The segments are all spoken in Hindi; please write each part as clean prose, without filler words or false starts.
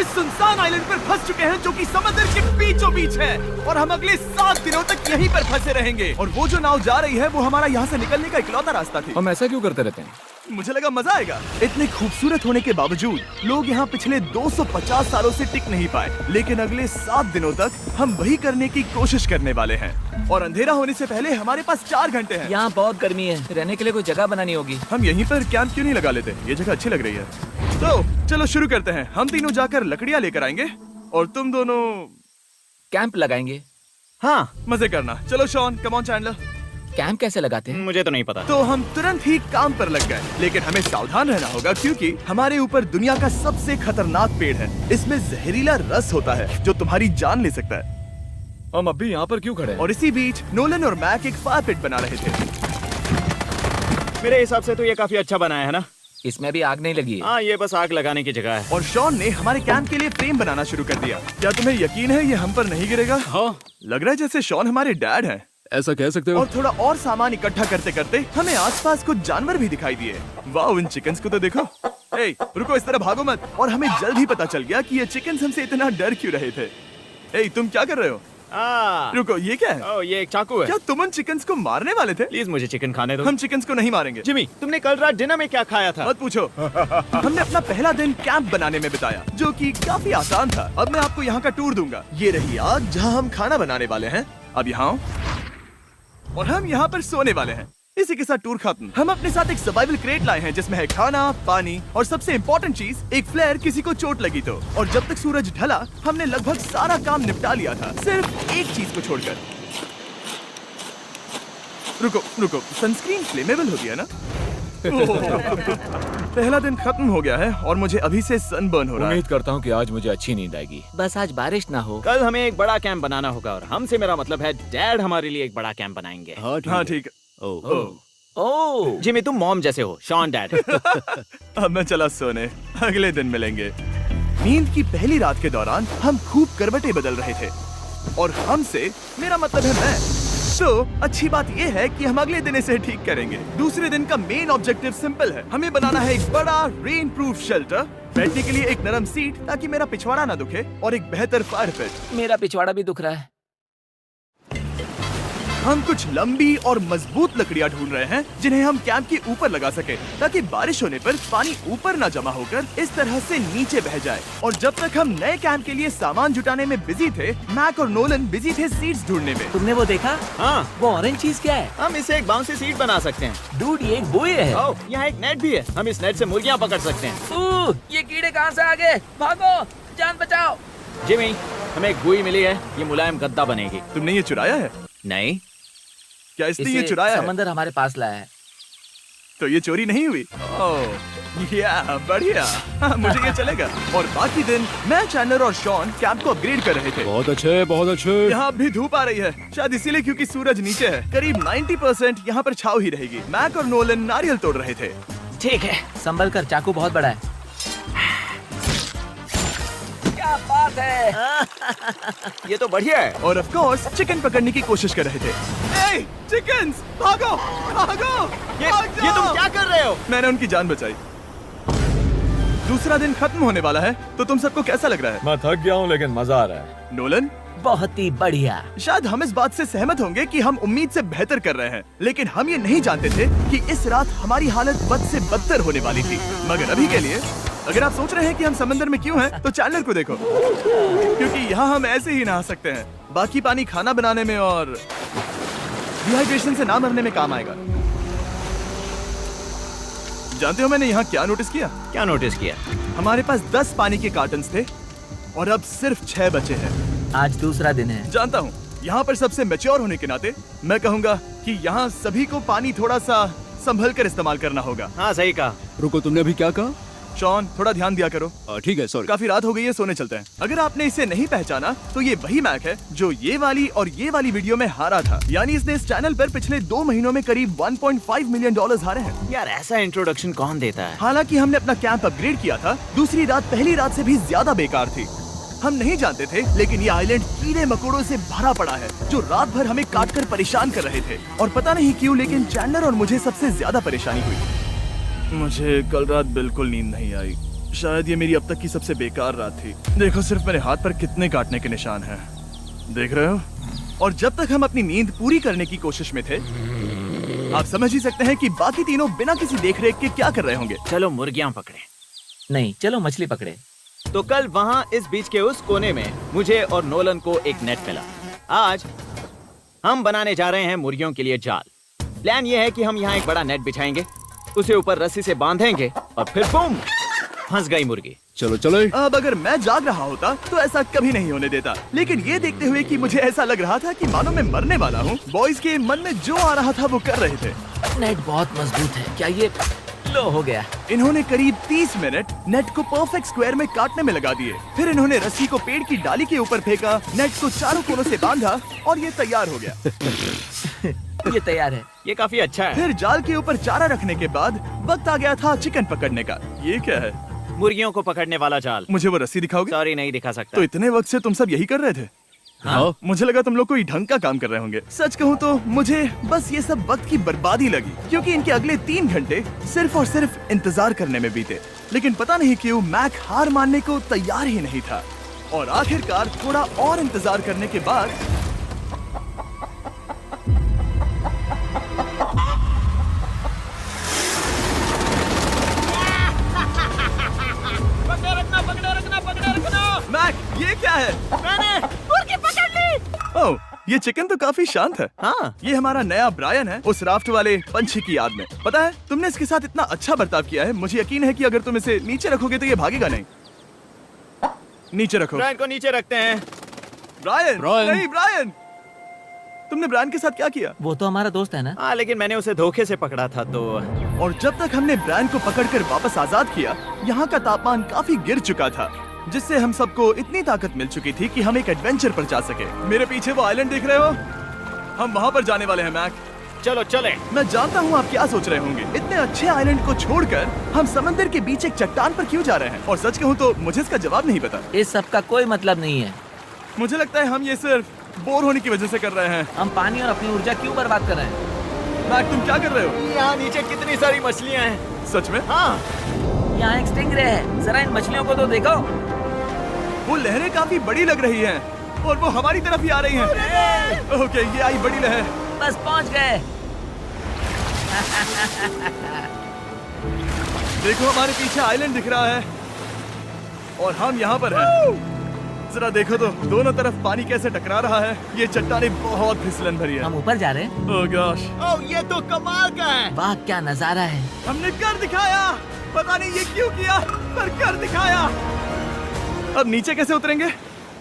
इस सुनसान आइलैंड पर फंस चुके हैं जो कि समुद्र के बीचों बीच है और हम अगले 7 दिनों तक यहीं पर फंसे रहेंगे। और वो जो नाव जा रही है वो हमारा यहाँ से निकलने का इकलौता रास्ता थी। हम ऐसा क्यों करते रहते हैं? मुझे लगा मजा आएगा। इतने खूबसूरत होने के बावजूद लोग यहाँ पिछले 250 सालों से टिक नहीं पाए, लेकिन अगले 7 दिनों तक हम वही करने की कोशिश करने वाले हैं। और अंधेरा होने से पहले हमारे पास 4 घंटे हैं। यहाँ बहुत गर्मी है, रहने के लिए कोई जगह बनानी होगी। हम यहीं पर कैंप क्यों नहीं लगा लेते? ये जगह अच्छी लग रही है। तो चलो शुरू करते हैं। हम तीनों जाकर लकड़ियाँ लेकर आएंगे और तुम दोनों कैंप लगाएंगे। हाँ, मजे करना। चलो Shawn, come on Chandler. Camp कैसे लगाते हैं? मुझे तो नहीं पता। तो हम तुरंत ही काम पर लग गए, लेकिन हमें सावधान रहना होगा क्योंकि हमारे ऊपर दुनिया का सबसे खतरनाक पेड़ है। इसमें जहरीला रस होता है जो तुम्हारी जान ले सकता है। हम अभी यहाँ पर क्यों खड़े हैं? और इसी बीच नोलन और मैक एक फायर पिट बना रहे थे। मेरे हिसाब से तो ये काफी अच्छा बनाया है ना? इसमें भी आग नहीं लगी है। हाँ, ये बस आग लगाने की जगह है। और शॉन ने हमारे कैंप के लिए फ्रेम बनाना शुरू कर दिया। क्या तुम्हें यकीन है ये हम पर नहीं गिरेगा? हाँ। लग रहा है जैसे शॉन हमारे डैड हैं। ऐसा कह सकते हो? और थोड़ा और सामान इकट्ठा करते करते हमें आसपास कुछ जानवर भी दिखाई दिए। वाह, इन चिकन्स को तो देखो। ए, रुको, इस तरह भागो मत। और हमें जल्द ही पता चल गया कि ये चिकन्स हमसे इतना डर क्यों रहे थे। ए, तुम क्या कर रहे हो? रुको, ये क्या है? ये एक चाकू है। क्या तुम उन चिकन्स को मारने वाले थे? प्लीज मुझे चिकन खाने दो। हम चिकन्स को नहीं मारेंगे। जिमी, तुमने कल रात डिनर में क्या खाया था? मत पूछो। हमने अपना पहला दिन कैंप बनाने में बिताया, जो कि काफी आसान था। अब मैं आपको यहाँ का टूर दूंगा। ये रही आग जहाँ हम खाना बनाने वाले हैं। अब यहाँ आओ। और हम यहाँ पर सोने वाले हैं। इसी के साथ टूर खत्म। हम अपने साथ एक सर्वाइवल क्रेट लाए हैं जिसमें है खाना, पानी और सबसे इम्पोर्टेंट चीज एक फ्लेयर किसी को चोट लगी तो। और जब तक सूरज ढला हमने लगभग सारा काम निपटा लिया था, सिर्फ एक चीज को छोड़कर। रुको, सनस्क्रीन फ्लेमेबल होती है ना? पहला दिन खत्म हो गया है और मुझे अभी से सनबर्न हो रहा है। उम्मीद करता हूँ कि आज मुझे अच्छी नींद आएगी। बस आज बारिश ना हो। कल हमें एक बड़ा कैंप बनाना होगा और हमसे मेरा मतलब है डैड हमारे लिए एक बड़ा कैंप बनाएंगे। हाँ ठीक है। ओह, जिमी, तुम मॉम जैसे हो। Shawn dad. अब मैं चला सोने, अगले दिन मिलेंगे। नींद की पहली रात के दौरान हम खूब करवटें बदल रहे थे और हमसे मेरा मतलब है मैं। तो अच्छी बात यह है कि हम अगले दिन इसे ठीक करेंगे। दूसरे दिन का मेन ऑब्जेक्टिव सिंपल है। हमें बनाना है एक बड़ा रेन प्रूफ शेल्टर, बैठने के लिए एक नरम सीट ताकि मेरा पिछवाड़ा ना दुखे, और एक बेहतर फायर पिट। मेरा पिछवाड़ा भी दुख रहा है। हम कुछ लंबी और मजबूत लकड़ियां ढूंढ रहे हैं जिन्हें हम कैंप के ऊपर लगा सके ताकि बारिश होने पर पानी ऊपर न जमा होकर इस तरह से नीचे बह जाए। और जब तक हम नए कैंप के लिए सामान जुटाने में बिजी थे, मैक और नोलन बिजी थे सीड्स ढूंढने में। तुमने वो देखा? हाँ, वो ऑरेंज चीज क्या है? हम इसे एक बाउंसी सीट बना सकते हैं। डूड, ये एक बुए है। ओह, यहाँ एक नेट भी है। हम इस नेट से मुर्गियाँ पकड़ सकते हैं। ये कीड़े कहाँ से आ गए? भागो, जान बचाओ। जिमी, हमें एक बुई मिली है। ये मुलायम गद्दा बनेगी। तुमने ये चुराया है? नहीं। क्या इसने ये चुराया है? समंदर हमारे पास लाया है। तो ये चोरी नहीं हुई? ओह, या बढ़िया। मुझे ये चलेगा। और बाकी दिन मैं, चैंडलर और शॉन कैंप को अपग्रेड कर रहे थे। बहुत अच्छे, बहुत अच्छे। यहाँ भी धूप आ रही है, शायद इसीलिए क्योंकि सूरज नीचे है। करीब 90% यहाँ पर छाव ही रहेगी। मैक और नोलन नारियल तोड़ रहे थे। ठीक है, संभल कर, चाकू बहुत बड़ा है। क्या बात है। ये तो बढ़िया है। और ऑफ कोर्स चिकन पकड़ने की कोशिश कर रहे थे। ए, चिकन्स, भागो, भागो, ये तुम क्या कर रहे हो? मैंने उनकी जान बचाई। दूसरा दिन खत्म होने वाला है, तो तुम सबको कैसा लग रहा है? मैं थक गया हूँ लेकिन मजा आ रहा है। नोलन, बहुत ही बढ़िया। शायद हम इस बात से सहमत होंगे कि हम उम्मीद से बेहतर कर रहे हैं, लेकिन हम ये नहीं जानते थे कि इस रात हमारी हालत बद से बदतर होने वाली थी। मगर अभी के लिए अगर आप सोच रहे हैं कि हम समंदर में क्यों हैं, तो चैंडलर को देखो, क्योंकि यहाँ हम ऐसे ही नहा सकते हैं। बाकी पानी खाना बनाने में और डिहाइड्रेशन से ना मरने में काम आएगा। जानते हो मैंने यहाँ क्या नोटिस किया? क्या नोटिस किया? हमारे पास 10 पानी के कार्टन्स थे और अब सिर्फ 6 बचे हैं। आज दूसरा दिन है। जानता हूँ, यहाँ पर सबसे मैच्योर होने के नाते मैं कहूँगा कि यहाँ सभी को पानी थोड़ा सा संभल कर इस्तेमाल करना होगा। हाँ, सही कहा। रुको, तुमने अभी क्या कहा? शॉन, थोड़ा ध्यान दिया करो। ठीक है, सॉरी। काफी रात हो गई है, सोने चलते हैं। अगर आपने इसे नहीं पहचाना तो ये वही मैक है जो ये वाली और ये वाली वीडियो में हारा था। यानी इसने इस चैनल पर पिछले 2 महीनों में करीब $1.5 मिलियन हारे हैं। यार, ऐसा इंट्रोडक्शन कौन देता है? हालांकि हमने अपना कैंप अपग्रेड किया था, दूसरी रात पहली रात से भी ज्यादा बेकार थी। हम नहीं जानते थे, लेकिन ये आइलैंड कीड़े मकोड़ों से भरा पड़ा है जो रात भर हमें काट कर परेशान कर रहे थे। और पता नहीं क्यों, लेकिन चैंडलर और मुझे सबसे ज्यादा परेशानी हुई। मुझे कल रात बिल्कुल नींद नहीं आई। शायद ये मेरी अब तक की सबसे बेकार रात थी। देखो सिर्फ मेरे हाथ पर कितने काटने के निशान हैं। देख रहे हो? और जब तक हम अपनी नींद पूरी करने की कोशिश में थे, आप समझ ही सकते हैं कि बाकी तीनों बिना किसी देखरेख के क्या कर रहे होंगे। चलो मुर्गियां पकड़े। नहीं, चलो मछली पकड़े। तो कल वहाँ इस बीच के उस कोने में मुझे और नोलन को एक नेट मिला। आज हम बनाने जा रहे हैं मुर्गियों के लिए जाल। प्लान ये है कि हम यहाँ एक बड़ा नेट बिछाएंगे, उसे ऊपर रस्सी से बांधेंगे और फिर बूम, फंस गई मुर्गी। चलो चलो। अब अगर मैं जाग रहा होता तो ऐसा कभी नहीं होने देता, लेकिन ये देखते हुए कि मुझे ऐसा लग रहा था कि मानो मैं मरने वाला हूँ, बॉयज के मन में जो आ रहा था वो कर रहे थे। नेट बहुत मजबूत है। क्या ये लो हो गया? इन्होंने करीब 30 मिनट नेट को परफेक्ट स्क्वायर में काटने में लगा दिए। फिर इन्होंने रस्सी को पेड़ की डाली के ऊपर फेंका, नेट को चारों कोनों से बांधा और ये तैयार हो गया। ये तैयार है। ये काफी अच्छा है। फिर जाल के ऊपर चारा रखने के बाद वक्त आ गया था चिकन पकड़ने का। ये क्या है? मुर्गियों को पकड़ने वाला जाल। मुझे वो रस्सी दिखाओगे? सॉरी, नहीं दिखा सकता। तो इतने वक्त से तुम सब यही कर रहे थे? हाँ। मुझे लगा तुम लोग कोई ढंग का काम कर रहे होंगे। सच कहूँ तो मुझे बस ये सब वक्त की बर्बादी लगी, क्योंकि इनके अगले 3 घंटे सिर्फ और सिर्फ इंतजार करने में बीते। लेकिन पता नहीं क्यों मैक हार मानने को तैयार ही नहीं था, और आखिरकार थोड़ा और इंतजार करने के बाद मैक, ये क्या है? मैंने मुर्गी पकड़ ली। ओह, ये चिकन तो काफी शांत है। हाँ। ये हमारा नया ब्रायन है, उस राफ्ट वाले पंछी की याद में। पता है, तुमने इसके साथ इतना अच्छा बर्ताव किया है, मुझे यकीन है कि अगर तुम इसे नीचे रखोगे तो ये भागेगा नहीं। नीचे रखो। ब्रायन को नीचे रखते हैं। Brian, Brian. नहीं ब्रायन। तुमने ब्रायन के साथ क्या किया? वो तो हमारा दोस्त है ना। हाँ, लेकिन मैंने उसे धोखे से पकड़ा था तो। और जब तक हमने ब्रायन को पकड़कर वापस आजाद किया, यहाँ का तापमान काफी गिर चुका था, जिससे हम सबको इतनी ताकत मिल चुकी थी कि हम एक एडवेंचर पर जा सके। मेरे पीछे वो आइलैंड देख रहे हो? हम वहाँ पर जाने वाले हैं मैक। चलो चले। मैं जानता हूँ आप क्या सोच रहे होंगे, इतने अच्छे आइलैंड को छोड़कर हम समंदर के बीच एक चट्टान पर क्यों जा रहे हैं? और सच कहूँ तो मुझे इसका जवाब नहीं पता। इस सब का कोई मतलब नहीं है। मुझे लगता है हम ये सिर्फ बोर होने की वजह से कर रहे हैं। हम पानी और अपनी ऊर्जा क्यों बर्बाद कर रहे हैं? मैक, तुम क्या कर रहे हो? यहाँ नीचे कितनी सारी मछलियाँ हैं। सच में? हाँ। यहाँ एक स्टिंगरे है, जरा इन मछलियों को तो देखो। वो लहरें काफी बड़ी लग रही हैं और वो हमारी तरफ ही आ रही हैं। ओके, ये आई बड़ी लहर। बस पहुँच गए। देखो, हमारे पीछे आइलैंड दिख रहा है और हम यहाँ पर हैं। जरा देखो तो दोनों तरफ पानी कैसे टकरा रहा है। ये चट्टानें बहुत फिसलन भरी है। हम ऊपर जा रहे हैं। ओह गॉश, ओह, ये तो कमाल का है। वाह, क्या नजारा है। हमने कर दिखाया। पता नहीं ये क्यों किया, पर कर दिखाया। अब नीचे कैसे उतरेंगे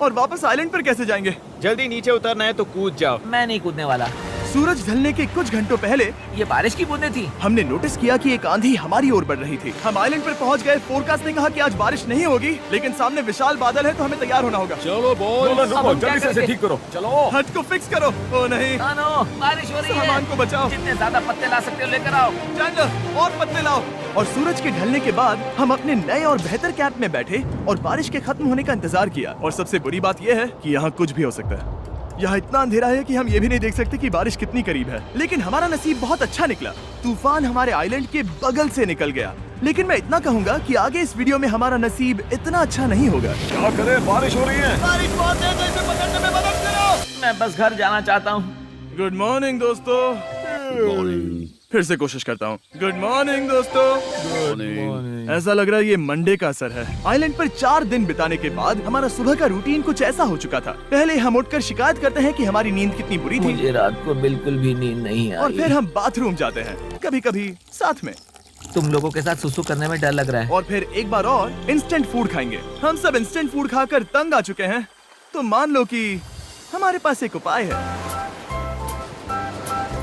और वापस आइलैंड पर कैसे जाएंगे? जल्दी नीचे उतरना है तो कूद जाओ। मैं नहीं कूदने वाला। सूरज ढलने के कुछ घंटों पहले ये बारिश की बूंदें थी। हमने नोटिस किया कि एक आंधी हमारी ओर बढ़ रही थी। हम आइलैंड पर पहुंच गए। फोरकास्ट ने कहा कि आज बारिश नहीं होगी, लेकिन सामने विशाल बादल है तो हमें तैयार होना होगा। चलो बॉय, अब हम क्या करेंगे? ठीक करो। चलो। हट को फिक्स करो। ओ नहीं, नो, बारिश हो रही है। सामान को बचाओ। जितने ज्यादा पत्ते ला सकते हो लेकर आओ। चैंडलर, और पत्ते लाओ। और सूरज के ढलने के बाद हम अपने नए और बेहतर कैंप में बैठे और बारिश के खत्म होने का इंतजार किया। और सबसे बुरी बात यह है कि यहाँ कुछ भी हो सकता है। यहाँ इतना अंधेरा है कि हम ये भी नहीं देख सकते कि बारिश कितनी करीब है। लेकिन हमारा नसीब बहुत अच्छा निकला। तूफान हमारे आइलैंड के बगल से निकल गया। लेकिन मैं इतना कहूँगा कि आगे इस वीडियो में हमारा नसीब इतना अच्छा नहीं होगा। क्या करें, बारिश हो रही है। बारिश बहुत तेज है, इसे पकड़ने में मदद करो। मैं बस घर जाना चाहता हूँ। गुड मॉर्निंग दोस्तों। फिर से कोशिश करता हूँ। गुड मॉर्निंग दोस्तों। ऐसा लग रहा है ये मंडे का असर है। आइलैंड पर 4 दिन बिताने के बाद हमारा सुबह का रूटीन कुछ ऐसा हो चुका था। पहले हम उठकर शिकायत करते हैं कि हमारी नींद कितनी बुरी थी, मुझे रात को बिल्कुल भी नींद नहीं आई। और फिर हम बाथरूम जाते हैं, कभी कभी साथ में। तुम लोगों के साथ सुसु करने में डर लग रहा है। और फिर एक बार और इंस्टेंट फूड खाएंगे। हम सब इंस्टेंट फूड खाकर तंग आ चुके हैं, तो मान लो कि हमारे पास एक उपाय है।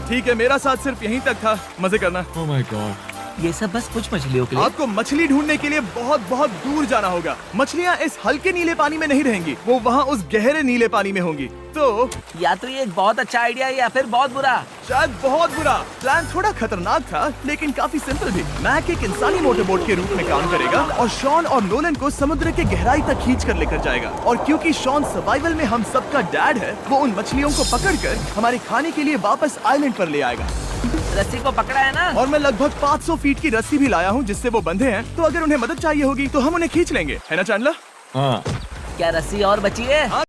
ठीक है, मेरा साथ सिर्फ यहीं तक था। मजे करना। Oh my God. ये सब बस कुछ मछलियों के लिए। आपको मछली ढूंढने के लिए बहुत बहुत दूर जाना होगा। मछलियाँ इस हल्के नीले पानी में नहीं रहेंगी, वो वहाँ उस गहरे नीले पानी में होंगी। तो या तो ये एक बहुत अच्छा आइडिया है या फिर बहुत बुरा। शायद बहुत बुरा। प्लान थोड़ा खतरनाक था, लेकिन काफी सिंपल भी। मैक एक इंसानी मोटरबोट के रूप में काम करेगा और शॉन और नोलन को समुद्र के गहराई तक खींच कर लेकर जाएगा। और क्योंकि शॉन सर्वाइवल में हम सबका डैड है, वो उन मछलियों को पकड़कर हमारे खाने के लिए वापस आइलैंड पर ले आएगा। रस्सी को पकड़ा है ना? और मैं लगभग 500 फीट की रस्सी भी लाया हूँ जिससे वो बंधे हैं, तो अगर उन्हें मदद चाहिए होगी तो हम उन्हें खींच लेंगे, है ना चैंडलर? हाँ। क्या रस्सी और बची है?